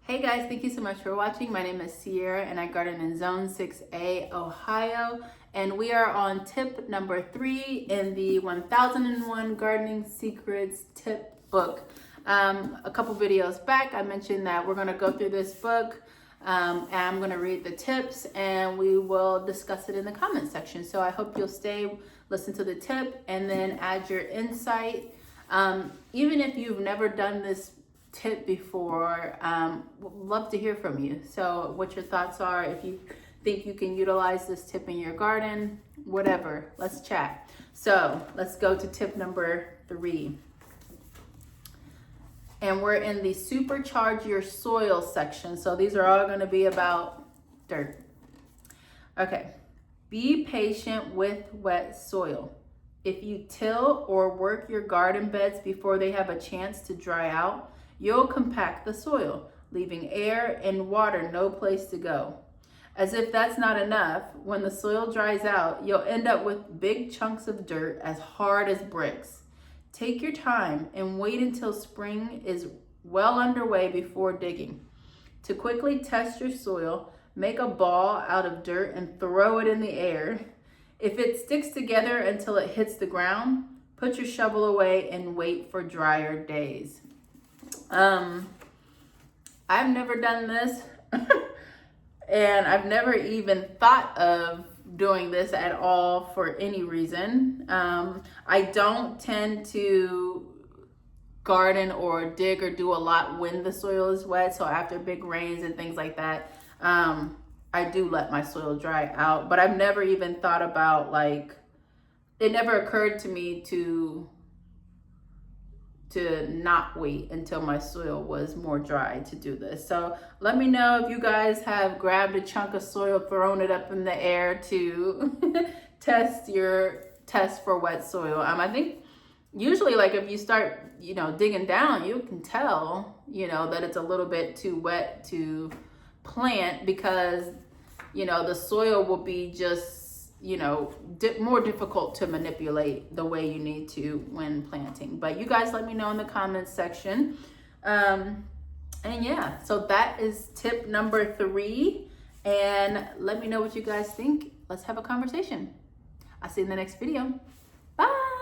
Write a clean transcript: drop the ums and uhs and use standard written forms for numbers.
Hey guys, thank you so much for watching. My name is Sierra and I garden in Zone 6A, Ohio. And we are on tip number 3 in the 1001 Gardening Secrets tip book. A couple videos back, I mentioned that we're going to go through this book and I'm going to read the tips and we will discuss it in the comment section. So I hope you'll stay, listen to the tip, and then add your insight. Even if you've never done this tip before, would love to hear from you. So what your thoughts are, if you think you can utilize this tip in your garden, whatever, let's chat. So let's go to tip number 3. And we're in the supercharge your soil section. So these are all going to be about dirt. Okay. Be patient with wet soil. If you till or work your garden beds before they have a chance to dry out, you'll compact the soil, leaving air and water no place to go. As if that's not enough, when the soil dries out, you'll end up with big chunks of dirt as hard as bricks. Take your time and wait until spring is well underway before digging. To quickly test your soil, make a ball out of dirt and throw it in the air. If it sticks together until it hits the ground, put your shovel away and wait for drier days. I've never done this and I've never even thought of doing this at all for any reason. I don't tend to garden or dig or do a lot when the soil is wet. So after big rains and things like that, I do let my soil dry out, but I've never even thought about, like, it never occurred to me to not wait until my soil was more dry to do this. So let me know if you guys have grabbed a chunk of soil, thrown it up in the air to test for wet soil. I think usually, like, if you start, digging down, you can tell, that it's a little bit too wet to plant, because, the soil will be just, more difficult to manipulate the way you need to when planting. But you guys let me know in the comments section. And yeah, so that is tip number 3. And let me know what you guys think. Let's have a conversation. I'll see you in the next video. Bye.